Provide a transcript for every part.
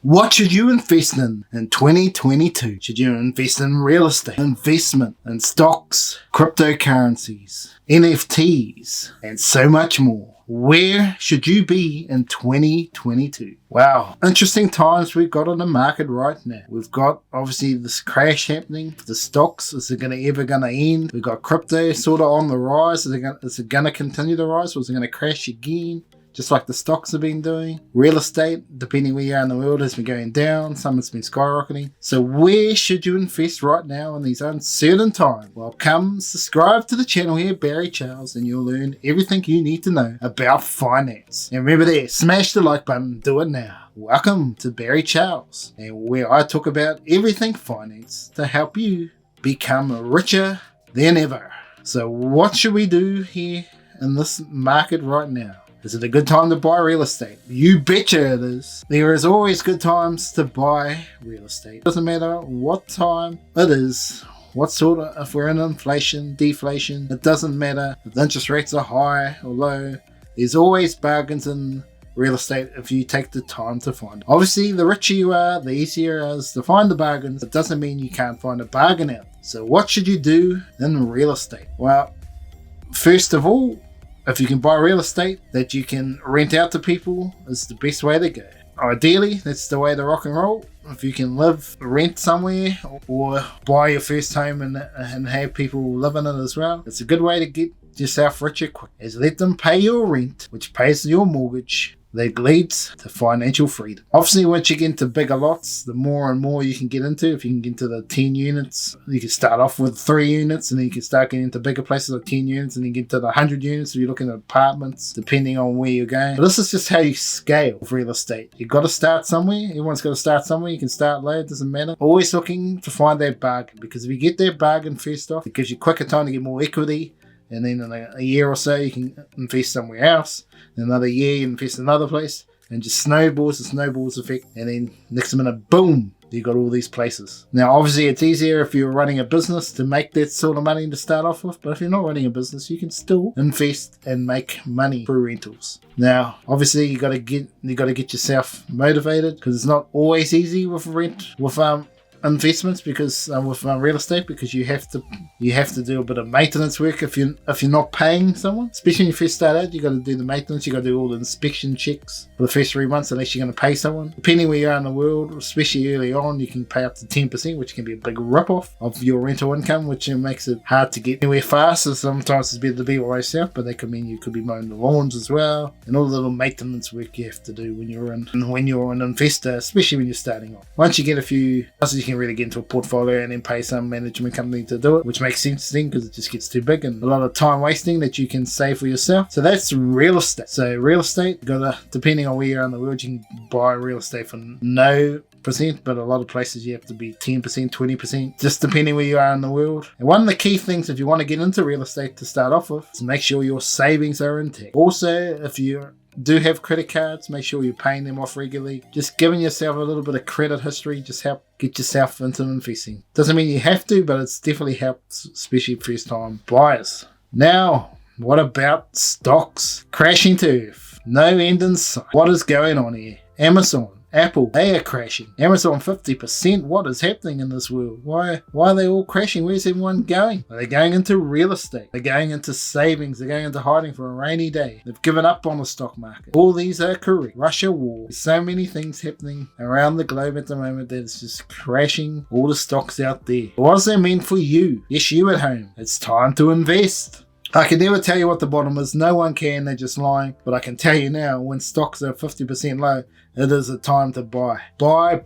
What should you invest in 2022? Should you invest in real estate, investment, in stocks, cryptocurrencies, NFTs, and so much more? Where should you be in 2022? Wow, interesting times we've got on the market right now. We've got obviously this crash happening. The stocks, is it ever going to end? We've got crypto sort of on the rise. Is it going to continue to rise, or is it going to crash again? Just like the stocks have been doing. Real estate, depending where you are in the world, has been going down. Some has been skyrocketing. So where should you invest right now in these uncertain times? Well, come subscribe to the channel here, Barry Charles, and you'll learn everything you need to know about finance. And remember there, smash the like button, do it now. Welcome to Barry Charles, and where I talk about everything finance to help you become richer than ever. So what should we do here in this market right now? Is it a good time to buy real estate? You betcha it is. There is always good times to buy real estate. Doesn't matter what time it is, what sort of, if we're in inflation, deflation, it doesn't matter if the interest rates are high or low. There's always bargains in real estate if you take the time to find it. Obviously, the richer you are, the easier it is to find the bargains. It doesn't mean you can't find a bargain out. So what should you do in real estate? Well, first of all, if you can buy real estate that you can rent out to people, is the best way to go. Ideally, that's the way to rock and roll. If you can rent somewhere, or buy your first home and have people live in it as well, it's a good way to get yourself richer quick. Is let them pay your rent, which pays your mortgage. That leads to financial freedom. Obviously, once you get into bigger lots, the more and more you can get into. If you can get into the 10 units, you can start off with 3 units, and then you can start getting into bigger places like 10 units, and then get to the 100 units if you're looking at apartments, depending on where you're going. But this is just how you scale with real estate. You've got to start somewhere. Everyone's got to start somewhere. You can start low, it doesn't matter. Always looking to find that bargain, because if you get that bargain first off, it gives you quicker time to get more equity. And then in a year or so, you can invest somewhere else. In another year, you invest in another place. And just snowballs, the snowballs effect. And then next minute, boom, you got all these places. Now, obviously, it's easier if you're running a business to make that sort of money to start off with. But if you're not running a business, you can still invest and make money through rentals. Now, obviously, you got to get yourself motivated, because it's not always easy with investments, because with real estate, because you have to do a bit of maintenance work if you're not paying someone. Especially when you first start out, you got to do the maintenance, you got to do all the inspection checks for the first 3 months, unless you're going to pay someone. Depending where you are in the world, especially early on, you can pay up to 10%, which can be a big rip-off of your rental income, which makes it hard to get anywhere fast. So sometimes it's better to be by yourself, but that could mean you could be mowing the lawns as well, and all the little maintenance work you have to do when you're an investor, especially when you're starting off. Once you get a few, you can really get into a portfolio and then pay some management company to do it, which makes sense then, because it just gets too big and a lot of time wasting that you can save for yourself. So that's real estate. So real estate, depending on where you are in the world, you can buy real estate for no percent, but a lot of places you have to be 10%, 20%, just depending where you are in the world. And one of the key things if you want to get into real estate to start off with is make sure your savings are intact. Also, if you do have credit cards, make sure you're paying them off regularly. Just giving yourself a little bit of credit history just help get yourself into investing. Doesn't mean you have to, but it's definitely helps, especially first time buyers. Now, what about stocks? Crashing to earth. No end in sight. What is going on here? Amazon, Apple, they are crashing. Amazon 50%. What is happening in this world? Why are they all crashing? Where's everyone going? Are they going into real estate? They're going into savings. They're going into hiding for a rainy day. They've given up on the stock market. All these are correct. Russia war. There's so many things happening around the globe at the moment that it's just crashing all the stocks out there. What does that mean for you? Yes, you at home. It's time to invest. I can never tell you what the bottom is. No one can. They're just lying. But I can tell you now, when stocks are 50% low, it is a time to buy. Buy.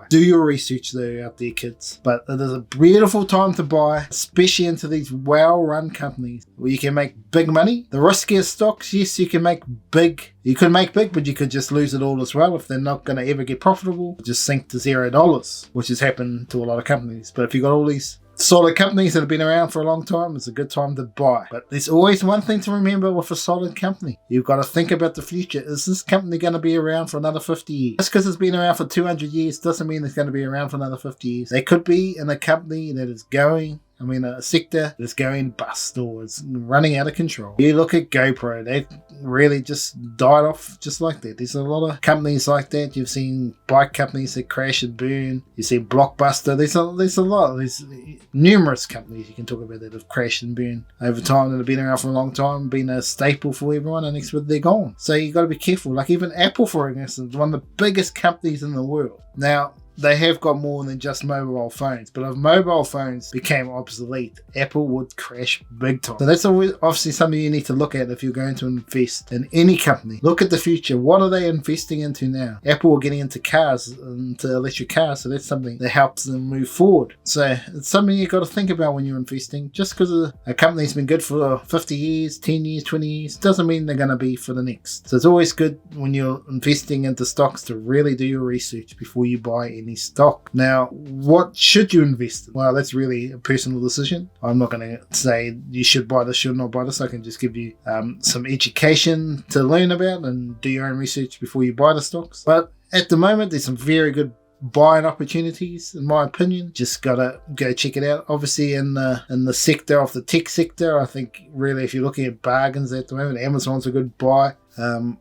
Do your research though out there, kids. But it is a beautiful time to buy, especially into these well-run companies where you can make big money. The riskier stocks, yes, you can make big. You could make big, but you could just lose it all as well if they're not going to ever get profitable. Just sink to $0, which has happened to a lot of companies. But if you've got all these solid companies that have been around for a long time, it's a good time to buy. But there's always one thing to remember with a solid company. You've got to think about the future. Is this company going to be around for another 50 years? Just because it's been around for 200 years doesn't mean it's going to be around for another 50 years. They could be in a company that is going I mean, a sector that's going bust or it's running out of control. You look at GoPro, they've really just died off just like that. There's a lot of companies like that. You've seen bike companies that crash and burn. You've seen Blockbuster. There's a lot. There's numerous companies you can talk about that have crashed and burned over time that have been around for a long time, been a staple for everyone, and next minute they're gone. So you got to be careful. Like even Apple, for instance, one of the biggest companies in the world. Now, they have got more than just mobile phones, but if mobile phones became obsolete, Apple would crash big time. So that's always obviously something you need to look at if you're going to invest in any company. Look at the future. What are they investing into now? Apple are getting into cars, into electric cars, so that's something that helps them move forward. So it's something you've got to think about when you're investing. Just because a company's been good for 50 years, 10 years, 20 years, doesn't mean they're going to be for the next. So it's always good when you're investing into stocks to really do your research before you buy any stock. Now, what should you invest in? Well, that's really a personal decision. I'm not going to say you should buy this, should not buy this. I can just give you some education to learn about and do your own research before you buy the stocks. But at the moment, there's some very good buying opportunities, in my opinion. Just gotta go check it out. Obviously, in the sector of the tech sector, I think really if you're looking at bargains at the moment, Amazon's a good buy.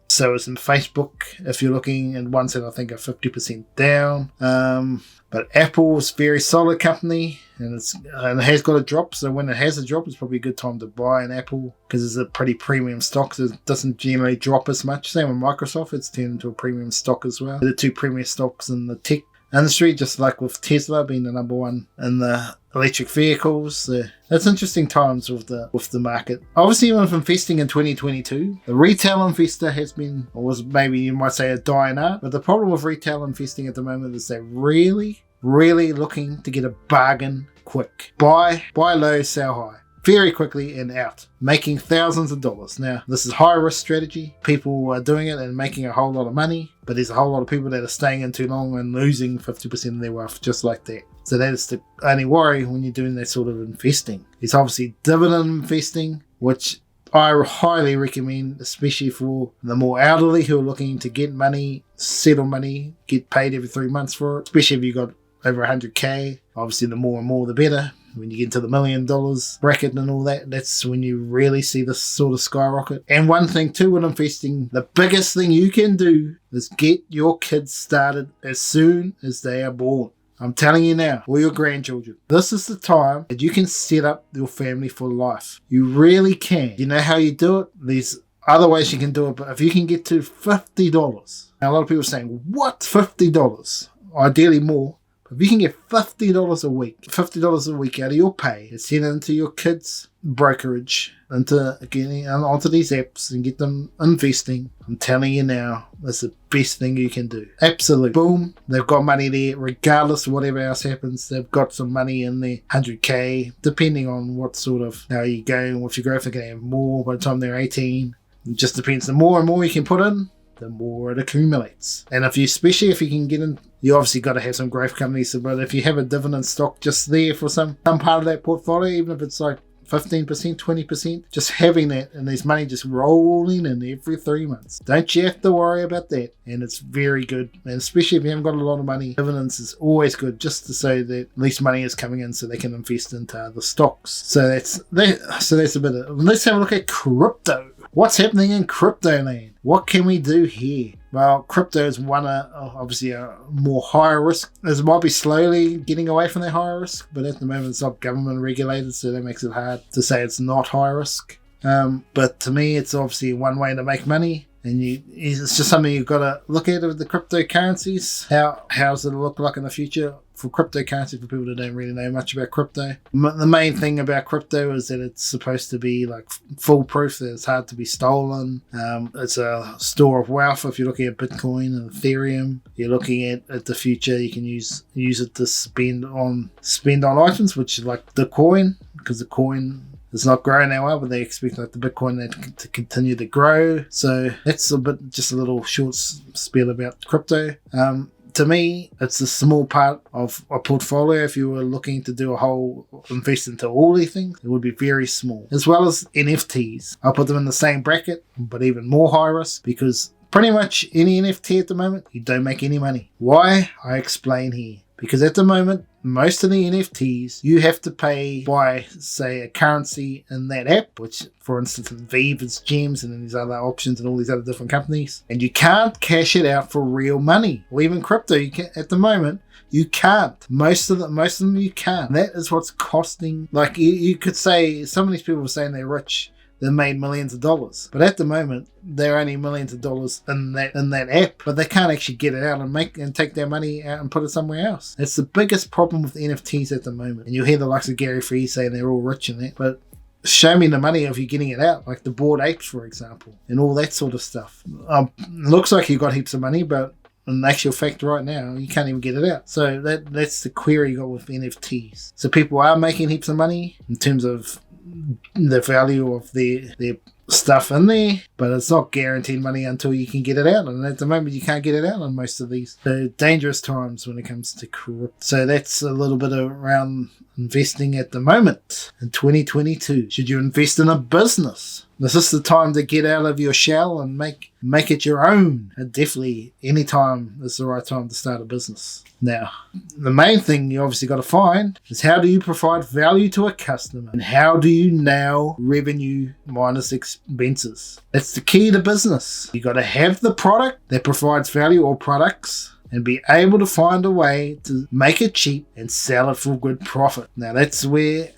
So is in Facebook if you're looking at ones that I think are 50% down. But Apple's a very solid company, and it has got a drop. So when it has a drop, it's probably a good time to buy an Apple because it's a pretty premium stock. So it doesn't generally drop as much. Same with Microsoft, it's turned into a premium stock as well. The two premium stocks in the tech industry, just like with Tesla being the number one in the electric vehicles. It's interesting times with the market. Obviously, even with investing in 2022, the retail investor has been, or was maybe you might say, a dying art. But the problem with retail investing at the moment is they're really looking to get a bargain quick. Buy low, sell high. Very quickly and out, making thousands of dollars. Now, this is high risk strategy. People are doing it and making a whole lot of money, but there's a whole lot of people that are staying in too long and losing 50% of their wealth just like that. So that is the only worry when you're doing that sort of investing. It's obviously dividend investing, which I highly recommend, especially for the more elderly who are looking to get money, settle money, get paid every 3 months for it, especially if you've got over 100k. Obviously, the more and more, the better. When you get into the $1 million bracket and all that, that's when you really see this sort of skyrocket. And one thing too with investing, the biggest thing you can do is get your kids started as soon as they are born. I'm telling you now, or your grandchildren, this is the time that you can set up your family for life. You really can. You know how you do it? There's other ways you can do it, but if you can get to $50, now a lot of people are saying, what, $50? Ideally more. If you can get $50 a week out of your pay and send it into your kids' brokerage, into getting onto these apps and get them investing, I'm telling you now, that's the best thing you can do. Absolutely. Boom. They've got money there, regardless of whatever else happens. They've got some money in there, 100k, depending on what sort of, how you're going with your growth. They're going to have more by the time they're 18. It just depends. The more and more you can put in, the more it accumulates. And especially if you can get in, you obviously got to have some growth companies, but if you have a dividend stock just there for some part of that portfolio, even if it's like 15%, 20%, just having that and there's money just rolling in every 3 months. Don't you have to worry about that. And it's very good. And especially if you haven't got a lot of money, dividends is always good just to say that at least money is coming in so they can invest into other stocks. So that's a bit of, let's have a look at crypto. What's happening in crypto land? What can we do here? Well, crypto is one, obviously a more higher risk. It might be slowly getting away from that higher risk, but at the moment it's not government regulated, so that makes it hard to say it's not high risk. But to me, it's obviously one way to make money. And it's just something you've got to look at with the cryptocurrencies. How's it look like in the future for cryptocurrency for people that don't really know much about crypto? The main thing about crypto is that it's supposed to be like foolproof, that it's hard to be stolen. It's a store of wealth. If you're looking at Bitcoin and Ethereum, you're looking at the future. You can use it to spend on items, which is like the coin, because the coin it's not growing that well, but they expect like the Bitcoin to continue to grow. So that's just a little short spiel about crypto. To me, it's a small part of a portfolio. If you were looking to do a whole invest into all these things, it would be very small. As well as NFTs. I'll put them in the same bracket, but even more high risk, because pretty much any NFT at the moment, you don't make any money. Why? I explain here. because at the moment, most of the NFTs, you have to pay by, say, a currency in that app, which, for instance, in Viva's Gems and then these other options and all these other different companies. And you can't cash it out for real money. Or even crypto, you can, at the moment, you can't. Most of them you can't. And that is what's costing. Like, you could say, some of these people are saying they're rich. They made millions of dollars, but at the moment they're only millions of dollars in that app, but they can't actually get it out and take their money out and put it somewhere else. It's the biggest problem with NFTs at the moment. And you'll hear the likes of Gary Free saying they're all rich in that, but show me the money if you're getting it out, like the Bored Apes, for example, and all that sort of stuff. Looks like you got heaps of money, but in actual fact, right now, you can't even get it out. So that's the query you got with NFTs. So people are making heaps of money in terms of the value of their stuff in there, but it's not guaranteed money until you can get it out, and at the moment you can't get it out on most of these. So dangerous times when it comes to crypto. So that's a little bit around investing at the moment in 2022. Should you invest in a business? This is the time to get out of your shell and make it your own. And definitely any time is the right time to start a business. Now, the main thing you obviously got to find is, how do you provide value to a customer, and how do you nail revenue minus expenses? That's the key to business. You got to have the product that provides value, or products, and be able to find a way to make it cheap and sell it for good profit. Now that's where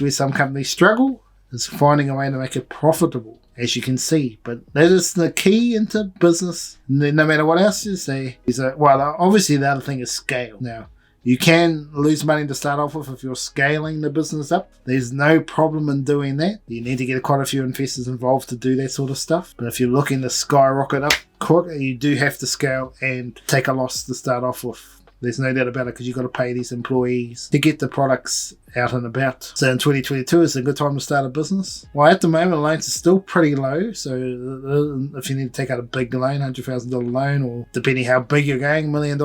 some companies struggle, is finding a way to make it profitable, as you can see. But that is the key into business. No matter what else you say, obviously the other thing is scale. Now, you can lose money to start off with if you're scaling the business up. There's no problem in doing that. You need to get quite a few investors involved to do that sort of stuff. But if you're looking to skyrocket up quick, you do have to scale and take a loss to start off with. There's no doubt about it, because you've got to pay these employees to get the products out and about. So in 2022, is a good time to start a business. Well, at the moment, loans are still pretty low. So if you need to take out a big loan, $100,000 loan, or depending how big you're going, $1 million,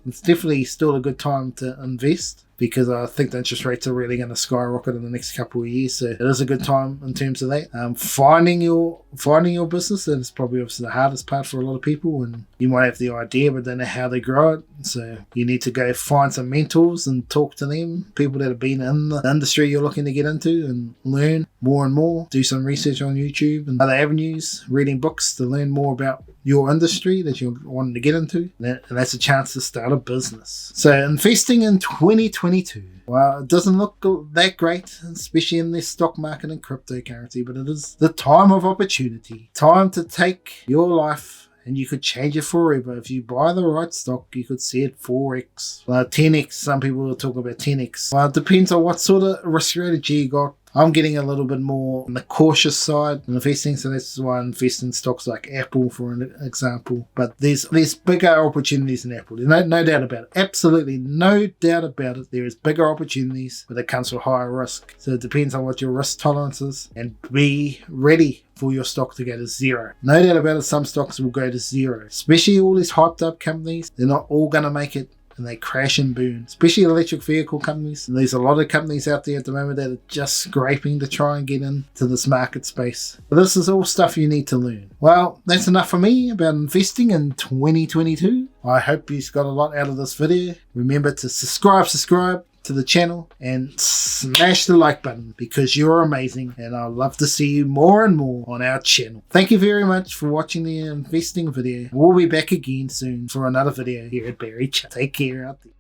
it's definitely still a good time to invest, because I think the interest rates are really going to skyrocket in the next couple of years. So it is a good time in terms of that. Finding your business, that is probably obviously the hardest part for a lot of people, and you might have the idea but don't know how they grow it. So you need to go find some mentors and talk to them, people that have been in the industry you're looking to get into, and learn more and more. Do some research on YouTube and other avenues, reading books to learn more about your industry that you're wanting to get into, and that's a chance to start a business. So investing in 2022, well, it doesn't look that great, especially in this stock market and cryptocurrency, but it is the time of opportunity, time to take your life, and you could change it forever. If you buy the right stock, you could see it 4x, 10x. Some people will talk about 10x. Well, it depends on what sort of risk strategy you got. I'm getting a little bit more on the cautious side in investing, so that's why I invest in stocks like Apple, for an example. But there's bigger opportunities in Apple. There's no doubt about it. Absolutely no doubt about it. There is bigger opportunities, but it comes with higher risk. So it depends on what your risk tolerance is, and be ready for your stock to go to zero. No doubt about it, some stocks will go to zero. Especially all these hyped up companies, they're not all going to make it, and they crash and burn, especially electric vehicle companies. And there's a lot of companies out there at the moment that are just scraping to try and get into this market space. But this is all stuff you need to learn. Well, that's enough for me about investing in 2022. I hope you got a lot out of this video. Remember to subscribe to the channel and smash the like button, because you're amazing, and I'd love to see you more and more on our channel. Thank you very much for watching the investing video. We'll be back again soon for another video here at Barry Chat. Take care out there.